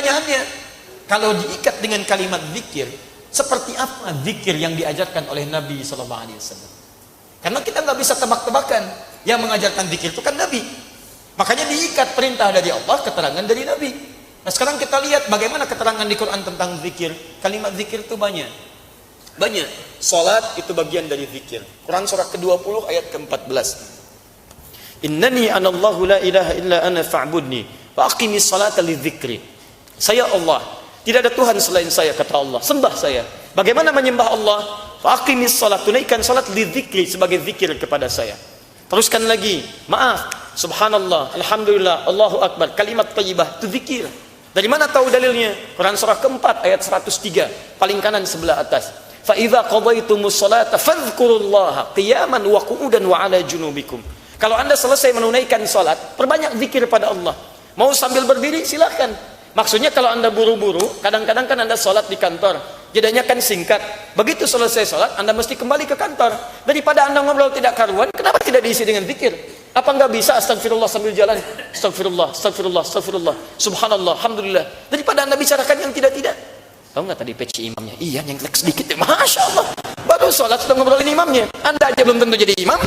pertanyaannya, kalau diikat dengan kalimat zikir, seperti apa zikir yang diajarkan oleh Nabi SAW? Karena kita nggak bisa tebak-tebakan. Yang mengajarkan zikir itu kan Nabi. Makanya diikat perintah dari Allah, keterangan dari Nabi. Nah sekarang kita lihat bagaimana keterangan di Quran tentang zikir. Kalimat zikir itu banyak. Banyak. Salat itu bagian dari zikir. Quran surah ke-20 ayat ke-14. Innani anallahu la ilaha illa ana fa'budni wa aqimis salata lidzikri. Saya Allah, tidak ada Tuhan selain saya, kata Allah. Sembah saya. Bagaimana menyembah Allah? Wa aqimis salat, tunaikan salat lidzikri, sebagai zikir kepada saya. Teruskan lagi, maaf, subhanallah, alhamdulillah, Allahu akbar, kalimat thayyibah itu zikir. Dari mana tahu dalilnya? Quran surah keempat ayat 103, paling kanan sebelah atas. Fa idza qadaytumus salata fadhkurullaha qiyaman wa qu'udan wa 'ala junubikum. Kalau Anda selesai menunaikan salat, perbanyak zikir pada Allah. Mau sambil berdiri silakan. Maksudnya kalau Anda buru-buru, kadang-kadang kan Anda salat di kantor, jedanya kan singkat. Begitu selesai salat, Anda mesti kembali ke kantor. Daripada Anda ngobrol tidak karuan, kenapa tidak diisi dengan zikir? Apa enggak bisa astagfirullah sambil jalan? Astagfirullah, astagfirullah, astagfirullah, subhanallah, alhamdulillah. Daripada Anda bicarakan yang tidak-tidak. Tahu nggak tadi peci imamnya? Iya, yang sedikit ya. Masya Allah. Baru salat sudah ngobrolin imamnya. Anda aja belum tentu jadi imam.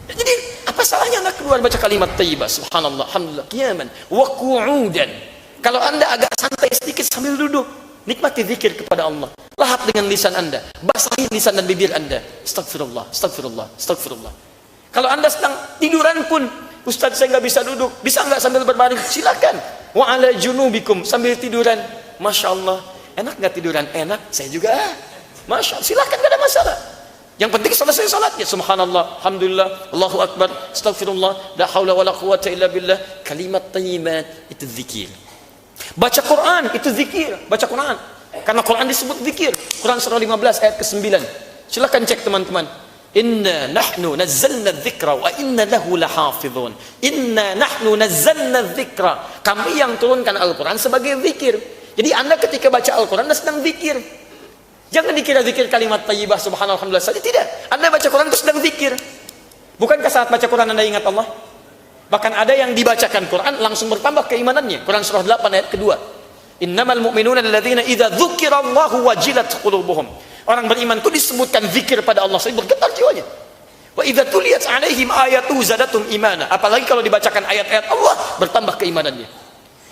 Jadi apa salahnya Anda keluar baca kalimat thayyibah, subhanallah, alhamdulillah, qiyaman wa qu'udan. Kalau Anda agak santai sedikit sambil duduk, nikmati zikir kepada Allah. Lahap dengan lisan Anda, basahi lisan dan bibir Anda. Astagfirullah, astagfirullah, astagfirullah. Kalau Anda sedang tiduran pun, Ustaz saya nggak bisa duduk, bisa nggak sambil berbaring? Silakan. Wa 'ala junubikum, sambil tiduran. Masya Allah, enak nggak tiduran? Enak, saya juga. Masya Allah, silakan, nggak ada masalah. Yang penting selesai salatnya, subhanallah, alhamdulillah, Allahu akbar, astagfirullah, la haula wala quwwata illa billah. Kalimat thayyibat itu zikir. Baca Quran itu zikir, baca Quran. Karena Quran disebut zikir. Quran surah 15 ayat ke-9. Silakan cek teman-teman. Inna nahnu nazzalna dzikra wa inna lahu lahafizun. Inna nahnu nazzalna dzikra. Kami yang turunkan Al-Quran sebagai zikir. Jadi Anda ketika baca Al-Quran Anda sedang zikir. Jangan dikira zikir kalimat thayyibah subhanallah alhamdulillah saja, tidak. Anda baca Quran itu sedang zikir. Bukankah saat baca Quran Anda ingat Allah? Bahkan ada yang dibacakan Quran langsung bertambah keimanannya. Quran surah 8 ayat kedua. Innamal mu'minuna alladzina idza dzukirallahu wajilat qulubuhum. Orang beriman itu disebutkan zikir pada Allah, saya bergetar jiwanya. Wa idza tuliyat 'alaihim ayatu zadatum imana. Apalagi kalau dibacakan ayat-ayat Allah, bertambah keimanannya.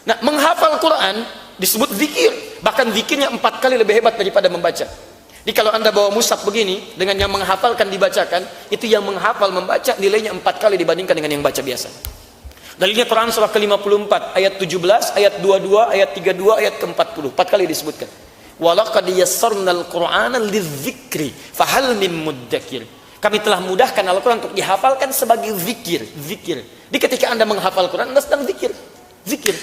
Nah, menghafal Quran disebut zikir. Bahkan zikirnya 4 kali lebih hebat daripada membaca. Jadi kalau Anda bawa mushaf begini, dengan yang menghafalkan dibacakan, itu yang menghafal membaca nilainya 4 kali dibandingkan dengan yang baca biasa. Dalilnya Quran surah ke-54 ayat 17, ayat 22, ayat 32, ayat ke-40. 4 kali disebutkan. Walaqad yassarnal Qur'ana lidzikri fahal mim muddakir. Kami telah mudahkan Al-Quran untuk dihafalkan sebagai zikir. Zikir. Jadi ketika Anda menghafal Quran, Anda sedang zikir. Zikir.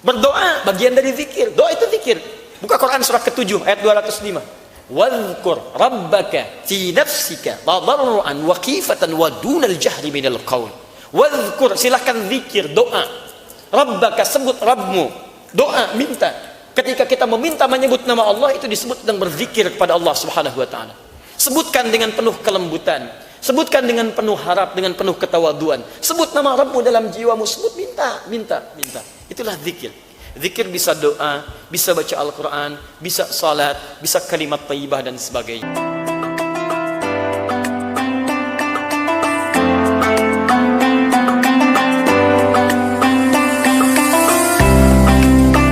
Berdoa bagian dari zikir. Doa itu zikir. Buka Quran surah ke-7 ayat 205. Wadhkur rabbaka fi nafsika tadarruan wa khifatan wa dunal jahri minal qaul. Wadhkur, silakan zikir, doa. Rabbaka, sebut Rabbmu. Doa, minta. Ketika kita meminta menyebut nama Allah, itu disebut sedang berzikir kepada Allah Subhanahu wa taala. Sebutkan dengan penuh kelembutan. Sebutkan dengan penuh harap, dengan penuh ketawaduan. Sebut nama Rabbmu dalam jiwamu, sebut, minta, minta, minta. Itulah zikir. Zikir bisa doa, bisa baca Al-Quran, bisa salat, bisa kalimat thayyibah dan sebagainya.